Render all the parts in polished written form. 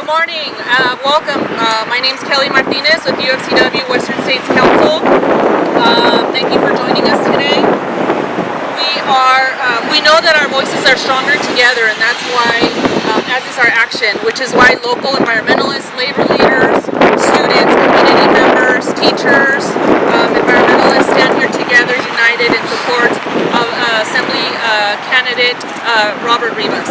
Good morning. Welcome. My name's Kelly Martinez with UFCW Western States Council. Thank you for joining us today. We know that our voices are stronger together, and that's why, as is our action, which is why local environmentalists, labor leaders, students, community members, teachers, environmentalists stand here together, united in support of Assembly candidate Robert Rivas.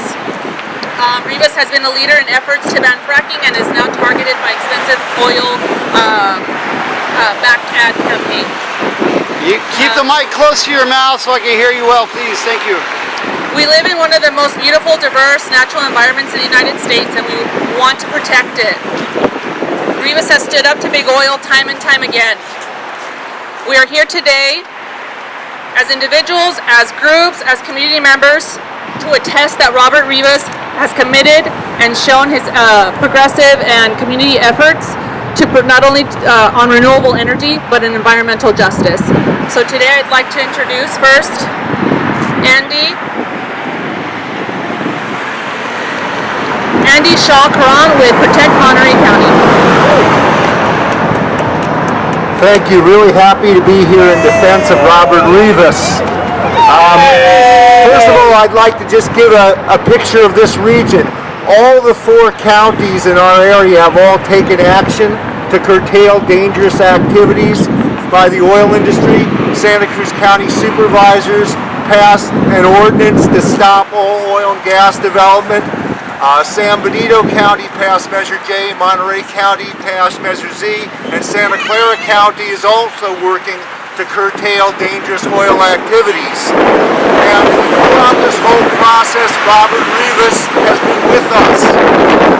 Rivas has been a leader in efforts to ban fracking and is now targeted by expensive oil-backed ad campaign. You keep the mic close to your mouth so I can hear you well, please. Thank you. We live in one of the most beautiful, diverse, natural environments in the United States, and we want to protect it. Rivas has stood up to big oil time and time again. We are here today as individuals, as groups, as community members to attest that Robert Rivas has committed and shown his progressive and community efforts to not only on renewable energy, but in environmental justice. So today I'd like to introduce first Andy Shaw-Karan with Protect Monterey County. Thank you. Really happy to be here in defense of Robert Rivas. First of all, I'd like to just give a picture of this region. All the 4 counties in our area have all taken action to curtail dangerous activities by the oil industry. Santa Cruz County supervisors passed an ordinance to stop all oil and gas development. San Benito County passed Measure J, Monterey County passed Measure Z, and Santa Clara County is also working to curtail dangerous oil activities. And throughout this whole process, Robert Rivas has been with us.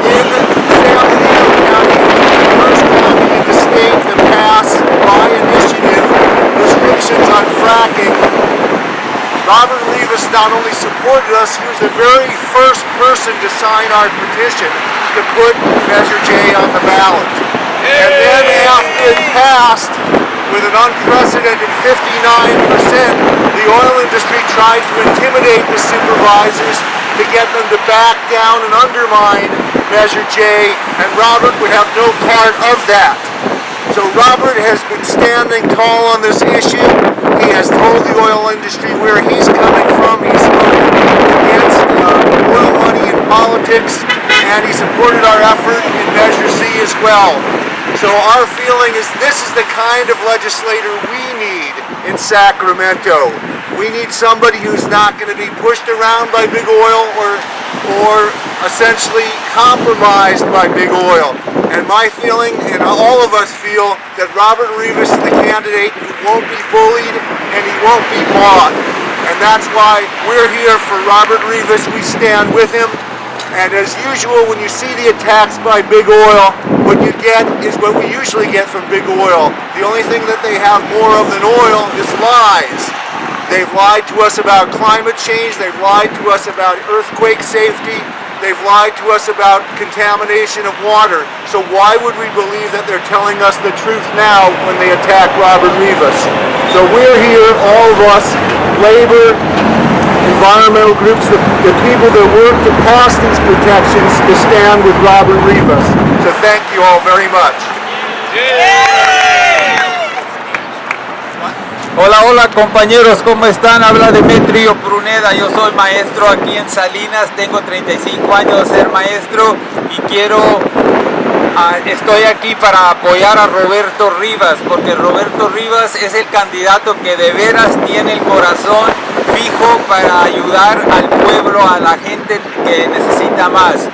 In San Benito County, the first county in the state to pass by initiative restrictions on fracking, Robert Rivas not only supported us, he was the very first person to sign our petition to put Measure J on the ballot. And then after it passed, with an unprecedented 59%, the oil industry tried to intimidate the supervisors to get them to back down and undermine Measure J, and Robert would have no part of that. So Robert has been standing tall on this issue. He has told the oil industry where he's coming from. He's spoken against oil money in politics, and he supported our effort in Measure Z as well. So our feeling is this is the kind of legislator we need in Sacramento. We need somebody who's not going to be pushed around by big oil or essentially compromised by big oil. And my feeling, and all of us feel, that Robert Rivas is the candidate who won't be bullied and he won't be bought. And that's why we're here for Robert Rivas. We stand with him. And as usual, when you see the attacks by big oil, what you get is what we usually get from big oil. The only thing that they have more of than oil is lies. They've lied to us about climate change. They've lied to us about earthquake safety. They've lied to us about contamination of water. So why would we believe that they're telling us the truth now when they attack Robert Rivas? So we're here, all of us, labor, environmental groups, the people that work to pass these protections, to stand with Robert Rivas. So thank you all very much. Hola, hola compañeros, ¿cómo están? Habla Demetrio Pruneda, yo soy maestro aquí en Salinas, tengo 35 años de ser maestro y estoy aquí para apoyar a Roberto Rivas, porque Roberto Rivas es el candidato que de veras tiene el corazón fijo para ayudar al pueblo, a la gente que necesita más.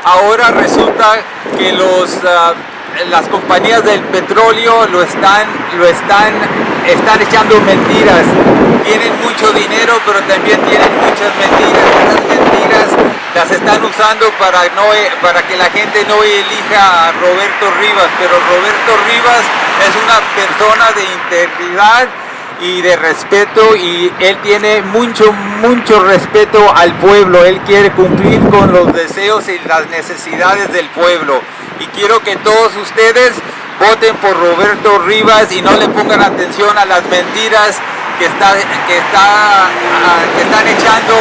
Ahora resulta que las compañías del petróleo están echando mentiras. Tienen mucho dinero, pero también tienen muchas mentiras. Esas mentiras las están usando para que la gente no elija a Roberto Rivas, pero Roberto Rivas es una persona de integridad y de respeto, y él tiene mucho respeto al pueblo. Él quiere cumplir con los deseos y las necesidades del pueblo, y quiero que todos ustedes voten por Roberto Rivas y no le pongan atención a las mentiras que están echando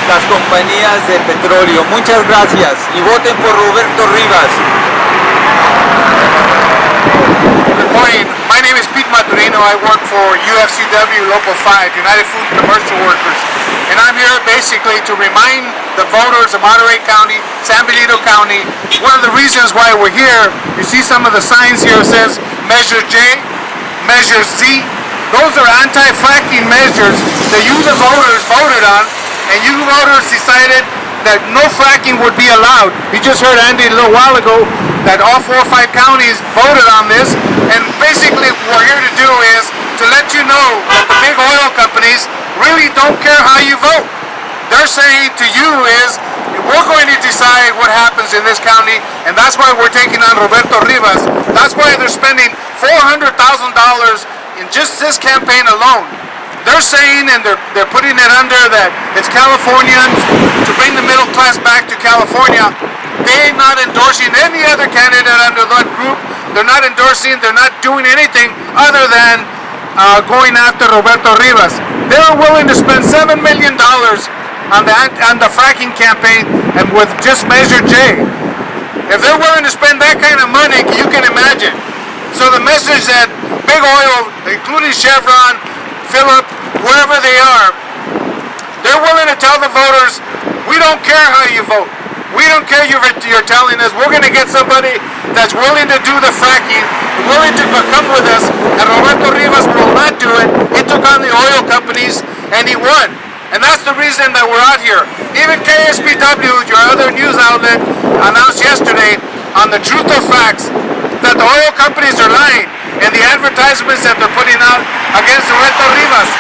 las compañías de petróleo. Muchas gracias y voten por Roberto Rivas. Salino. I work for UFCW Local 5, United Food Commercial Workers. And I'm here basically to remind the voters of Monterey County, San Benito County, one of the reasons why we're here. You see some of the signs here that says Measure J, Measure Z. Those are anti-fracking measures that you, the voters, voted on, and you voters decided that no fracking would be allowed. You just heard Andy a little while ago that all 4 or 5 counties voted on this, and basically what we're here to do is to let you know that the big oil companies really don't care how you vote. They're saying to you is, we're going to decide what happens in this county, and that's why we're taking on Roberto Rivas. That's why they're spending $400,000 in just this campaign alone. They're saying, and they're putting it under that it's Californians to bring the middle class back to California. They're not endorsing any other candidate under that group. They're not endorsing, they're not doing anything other than going after Roberto Rivas. They're willing to spend $7 million on the fracking campaign, and with just Measure J. If they're willing to spend that kind of money, you can imagine. So the message that big oil, including Chevron, Philip, whoever they are, they're willing to tell the voters, we don't care how you vote. We don't care you're telling us. We're going to get somebody that's willing to do the fracking, willing to come with us, and Roberto Rivas will not do it. He took on the oil companies, and he won. And that's the reason that we're out here. Even KSPW, your other news outlet, announced yesterday on the truth of facts that the oil companies are lying, and the advertisements that they're putting out against Roberto Rivas,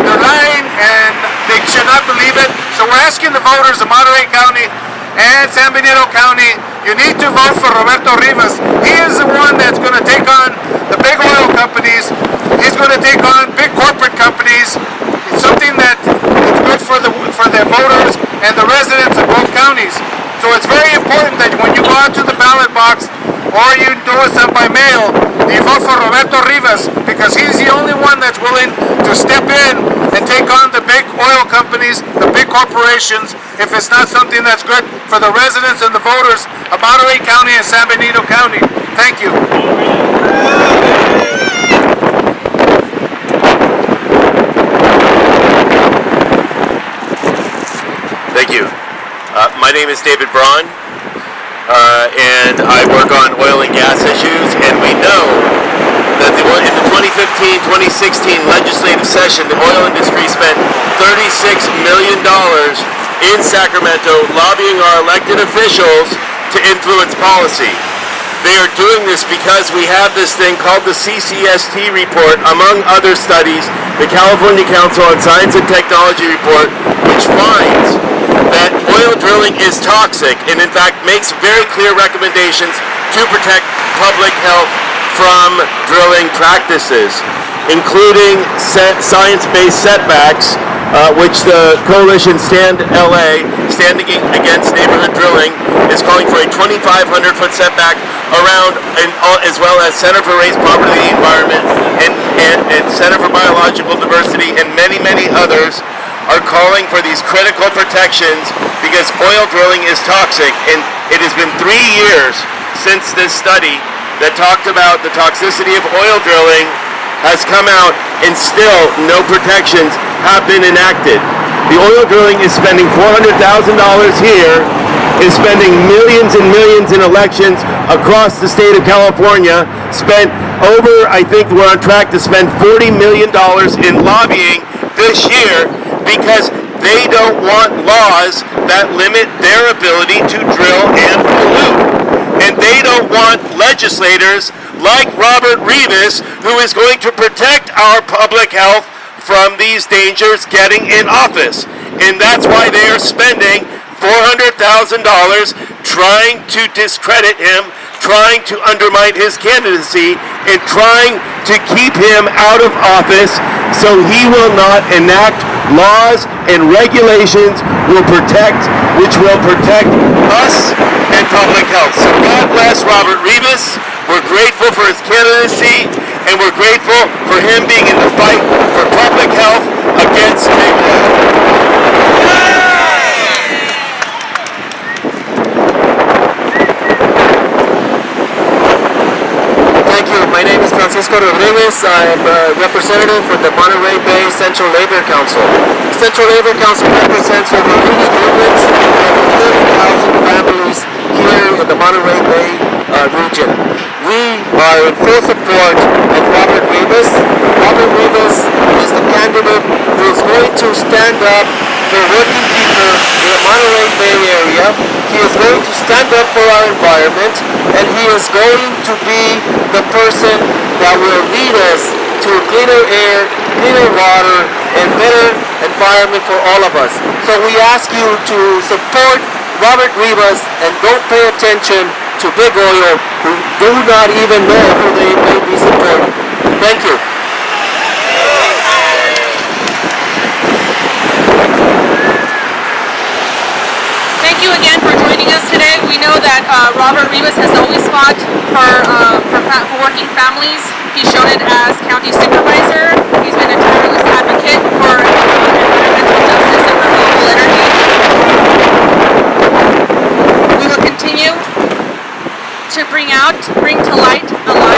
they're lying, and they should not believe it. So we're asking the voters of Monterey County and San Benito County, you need to vote for Roberto Rivas. He is the one that's going to take on the big oil companies. He's going to take on big corporate companies. It's something that is good for the voters and the residents of both counties. So it's very important that when you go out to the ballot box, or you do it by mail, you vote for Roberto Rivas, because he's the only one that's willing to step in and take on the big oil companies, the big corporations, if it's not something that's good for the residents and the voters of Monterey County and San Benito County. Thank you. Thank you. My name is David Braun. And I work on oil and gas issues, and we know that in the 2015-2016 legislative session, the oil industry spent $36 million in Sacramento lobbying our elected officials to influence policy. They are doing this because we have this thing called the CCST report, among other studies, the California Council on Science and Technology report, which finds that oil drilling is toxic and in fact makes very clear recommendations to protect public health from drilling practices, including science-based setbacks, which the coalition Stand LA, Standing Against Neighborhood Drilling, is calling for a 2,500-foot setback around, as well as Center for Race, Property, and the Environment, and Center for Biological Diversity, and many, many others are calling for these critical protections because oil drilling is toxic. And it has been 3 years since this study that talked about the toxicity of oil drilling has come out, and still no protections have been enacted. The oil drilling is spending $400,000 here, is spending millions and millions in elections across the state of California, spent over, I think we're on track to spend $40 million in lobbying this year, because they don't want laws that limit their ability to drill and pollute. And they don't want legislators like Robert Rivas, who is going to protect our public health from these dangers, getting in office. And that's why they are spending $400,000 trying to discredit him, trying to undermine his candidacy, and trying to keep him out of office so he will not enact laws and regulations which will protect us and public health. So God bless Robert Rivas. We're grateful for his candidacy, and we're grateful for him being in the fight for public health against big oil. My name is Francisco Rodriguez. I'm a representative for the Monterey Bay Central Labor Council. Central Labor Council represents over 80 unions and over 30,000 families here in the Monterey Bay region. We are in full support of Robert Rivas. Robert Rivas is the candidate who is going to stand up for working people in the Monterey Bay area. He is going to stand up for our environment, and he is going to be the person that will lead us to cleaner air, cleaner water, and better environment for all of us. So we ask you to support Robert Rivas and don't pay attention to Big Oil, who do not even know who they may be supporting. Thank you. Thank you again for joining us today. We know that Robert Rivas has always fought for working families. He's shown it as county supervisor. He's been a tireless advocate for environmental justice and renewable energy. We will continue to bring to light a lot